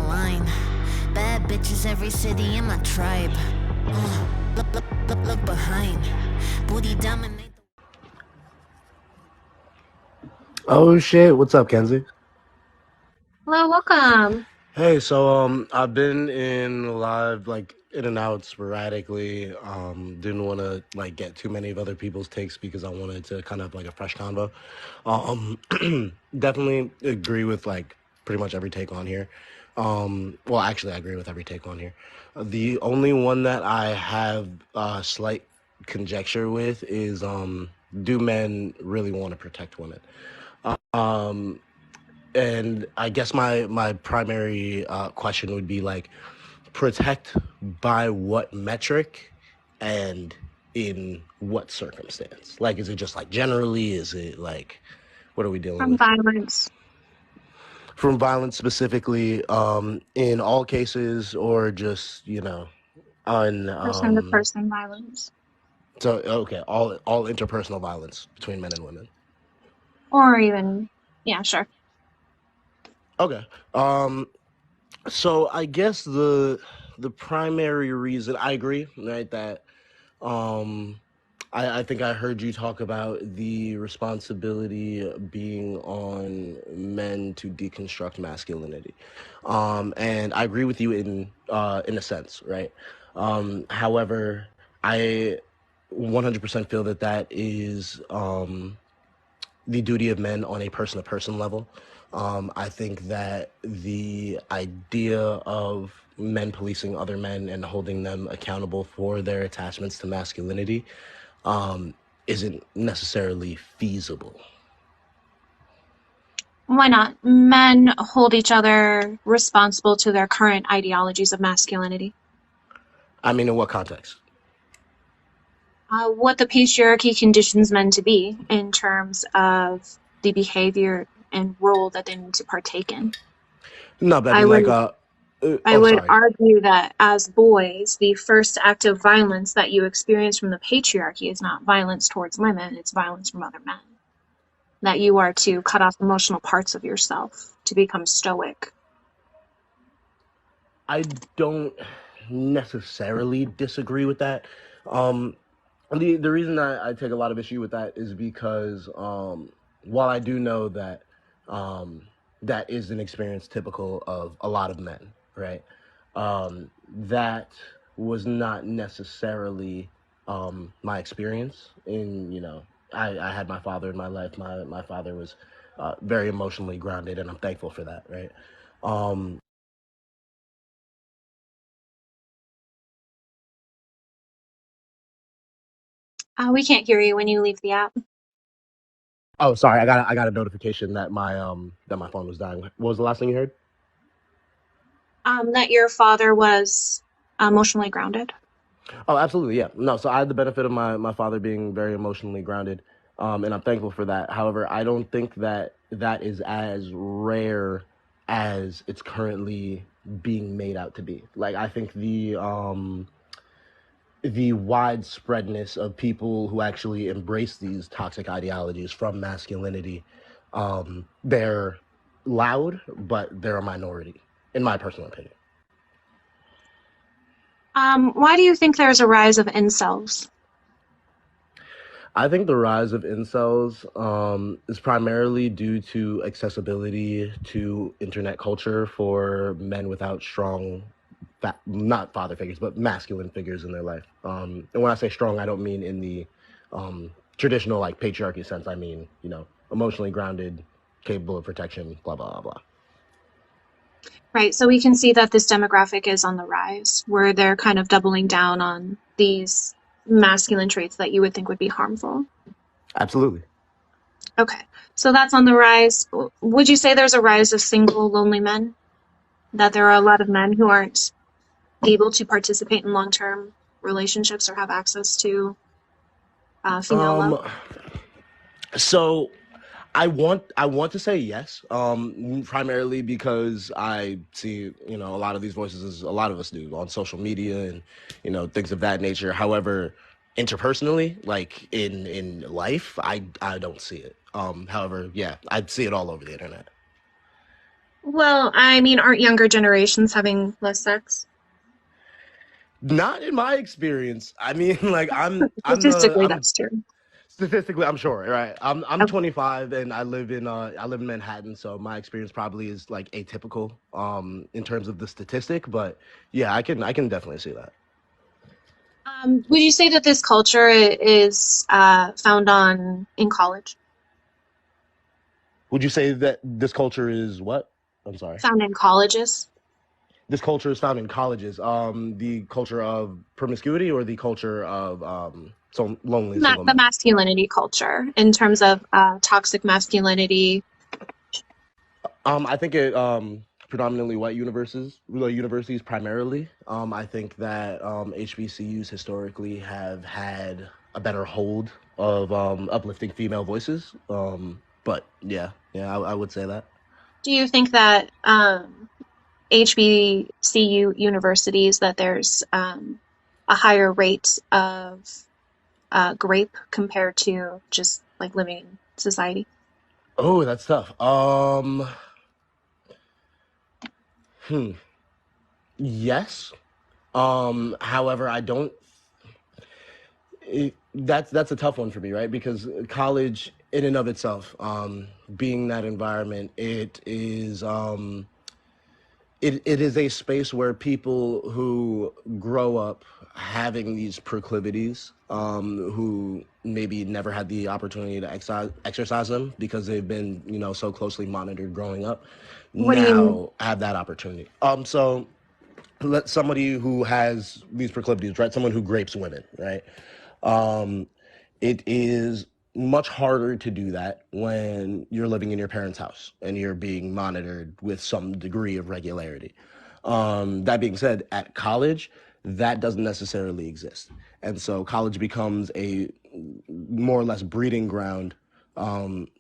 line. Bad bitches, every city in my tribe. Look behind. Booty dominate. Oh shit, what's up, Kenzie? Hello, welcome. Hey, so I've been in live like in and out sporadically. Didn't want to like get too many of other people's takes because I wanted to kind of like a fresh convo. Um Definitely agree with like pretty much every take on here. Well, actually I agree with every take on here. The only one that I have slight conjecture with is do men really want to protect women? Um and I guess my primary question would be like, protect by what metric, and in what circumstance? Like, is it just like generally? Is it like, what are we dealing From with? violence, From violence specifically, in all cases, or just on person to person violence, so okay, all interpersonal violence between men and women. or even, yeah, sure. Okay. So I guess the primary reason I agree, right, that um I think I heard you talk about the responsibility being on men to deconstruct masculinity. And I agree with you in a sense, right? However, I 100% feel that that is the duty of men on a person to person level. I think that the idea of men policing other men and holding them accountable for their attachments to masculinity um, isn't necessarily feasible. Why not? Men hold each other responsible to their current ideologies of masculinity. I mean, in what context? What the patriarchy conditions men to be in terms of the behavior and role that they need to partake in. No, but I I mean, like, would I oh, would sorry. argue that as boys, the first act of violence that you experience from the patriarchy is not violence towards women, it's violence from other men. That you are to cut off emotional parts of yourself to become stoic. I don't necessarily disagree with that. Um, the reason I take a lot of issue with that is because while I do know that that is an experience typical of a lot of men, right? That was not necessarily my experience. I had my father in my life. My father was very emotionally grounded, and I'm thankful for that, right? Um, We can't hear you when you leave the app. oh, sorry, I got a notification that my phone was dying. What was the last thing you heard? That your father was emotionally grounded. Oh, absolutely, yeah. No, so I had the benefit of my father being very emotionally grounded, and I'm thankful for that. However, I don't think that that is as rare as it's currently being made out to be. Like, I think the widespreadness of people who actually embrace these toxic ideologies from masculinity, they're loud, but they're a minority, in my personal opinion. Why do you think there's a rise of incels? I think the rise of incels is primarily due to accessibility to internet culture for men without strong, not father figures, but masculine figures in their life. And when I say strong, I don't mean in the traditional like patriarchy sense. I mean, emotionally grounded, capable of protection, blah, blah, blah, blah. Right, so we can see that this demographic is on the rise, where they're kind of doubling down on these masculine traits that you would think would be harmful. Absolutely. Okay, so that's on the rise. Would you say there's a rise of single, lonely men? That there are a lot of men who aren't able to participate in long-term relationships or have access to female love? Um, so I want to say yes, primarily because I see a lot of these voices, as a lot of us do, on social media and things of that nature. However, interpersonally, like in life, I don't see it. However, yeah, I see it all over the internet. Well, I mean, aren't younger generations having less sex? Not in my experience. I mean, like Statistically, I'm that's true. statistically, I'm sure, right? I'm Okay. 25 and I live in Manhattan, so my experience probably is like atypical in terms of the statistic, but yeah, I can definitely see that. Would you say that this culture is found on in college? Would you say that this culture is what? I'm sorry. Found in colleges? This culture is found in colleges. The culture of promiscuity or the culture of so lonely single The men. masculinity culture in terms of toxic masculinity. I think it predominantly white universities primarily. I think that HBCUs historically have had a better hold of uplifting female voices. But yeah, I would say that. Do you think that HBCU universities that there's a higher rate of grape compared to just like living in society? Oh, that's tough. Hmm. Yes. However, I don't that's a tough one for me, right? Because college, in and of itself, being that environment, it is a space where people who grow up having these proclivities, who maybe never had the opportunity to exercise them because they've been, so closely monitored growing up, What do you mean? now have that opportunity. So let somebody who has these proclivities, right? Someone who grapes women, right? Um, it is much harder to do that when you're living in your parents' house and you're being monitored with some degree of regularity. That being said, at college, that doesn't necessarily exist. And so college becomes a more or less breeding ground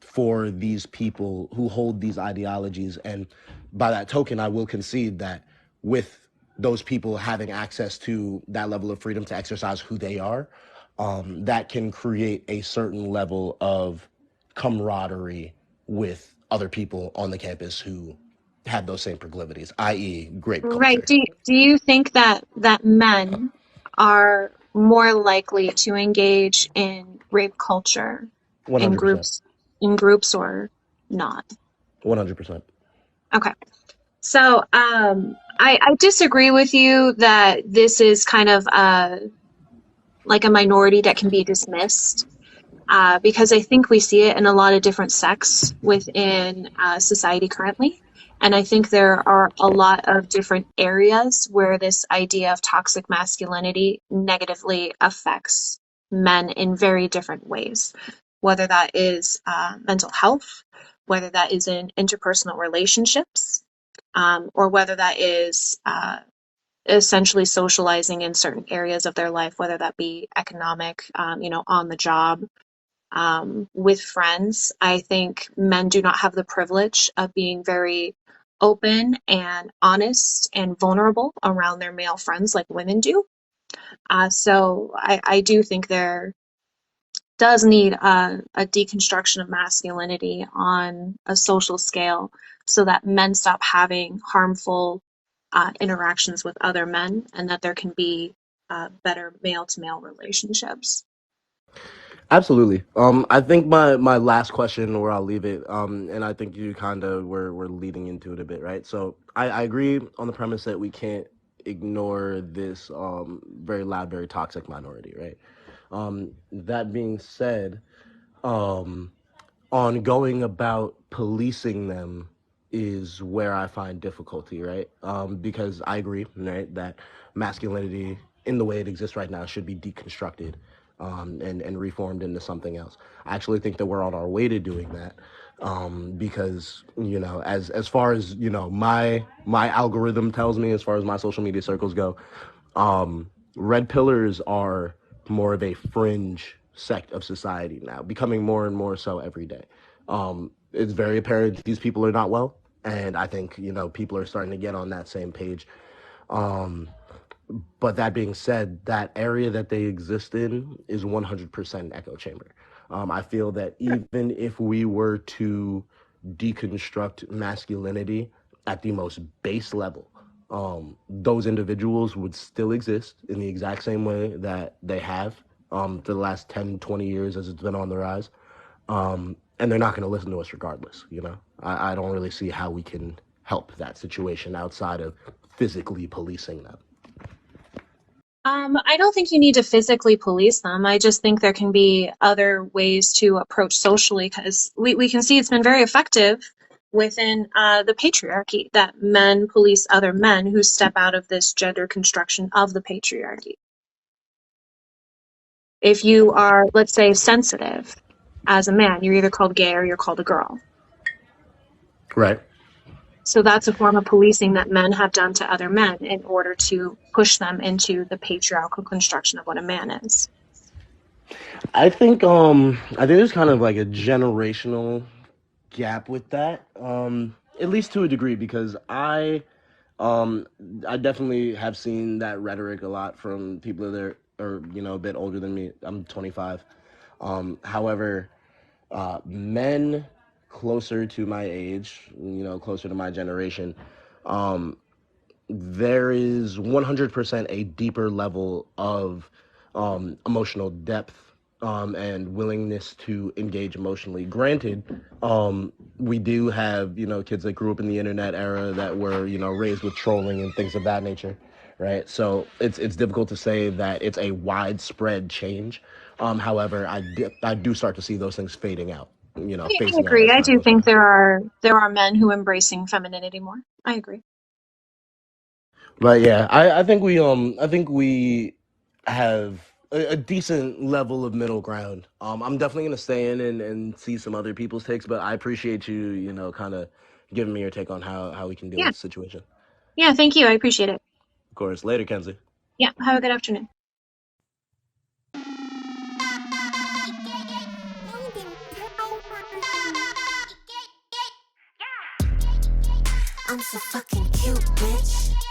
for these people who hold these ideologies. And by that token, I will concede that with those people having access to that level of freedom to exercise who they are, that can create a certain level of camaraderie with other people on the campus who had those same proclivities, i.e., grape Right. culture. Do you think that men are more likely to engage in rape culture in 100%. groups or not? 100%. Okay. So, I disagree with you that this is kind of like a minority that can be dismissed, because I think we see it in a lot of different sects within society currently. And I think there are a lot of different areas where this idea of toxic masculinity negatively affects men in very different ways, whether that is mental health, whether that is in interpersonal relationships, or whether that is essentially socializing in certain areas of their life, whether that be economic, on the job, with friends. I think men do not have the privilege of being very open and honest and vulnerable around their male friends like women do. So I do think there does need a deconstruction of masculinity on a social scale so that men stop having harmful interactions with other men and that there can be better male to male relationships. Absolutely. I think my last question, where I'll leave it, and I think you kind of were leading into it a bit, right? So I agree on the premise that we can't ignore this very loud, very toxic minority, right? That being said, um, on going about policing them is where I find difficulty, right? Because I agree, right, that masculinity in the way it exists right now should be deconstructed, and reformed into something else. I actually think that we're on our way to doing that, because as far as my algorithm tells me, as far as my social media circles go, red pillars are more of a fringe sect of society now, becoming more and more so every day. It's very apparent these people are not well, and I think people are starting to get on that same page. Um, but that being said, that area that they exist in is 100% an echo chamber. I feel that even if we were to deconstruct masculinity at the most base level, those individuals would still exist in the exact same way that they have for the last 10, 20 years as it's been on the rise. And they're not going to listen to us regardless. I don't really see how we can help that situation outside of physically policing them. I don't think you need to physically police them. I just think there can be other ways to approach socially, because we can see it's been very effective within the patriarchy, that men police other men who step out of this gender construction of the patriarchy. If you are, let's say, sensitive as a man, you're either called gay or you're called a girl. Right. So that's a form of policing that men have done to other men in order to push them into the patriarchal construction of what a man is. I think there's kind of like a generational gap with that, at least to a degree, because I definitely have seen that rhetoric a lot from people that are a bit older than me. I'm 25. However, men closer to my age, closer to my generation, there is 100% a deeper level of emotional depth and willingness to engage emotionally. Granted, we do have, kids that grew up in the internet era that were, raised with trolling and things of that nature, right? So it's difficult to say that it's a widespread change. However, I do start to see those things fading out, I phasing out agree. as I time do goes by. think there are men who embracing femininity more. I agree. But yeah, I think we have a decent level of middle ground. I'm definitely gonna stay in and see some other people's takes, but I appreciate you, kind of giving me your take on how we can deal Yeah. with the situation. Yeah, thank you. I appreciate it. Of course, later, Kenzie. Yeah, have a good afternoon. I'm so fucking cute, bitch.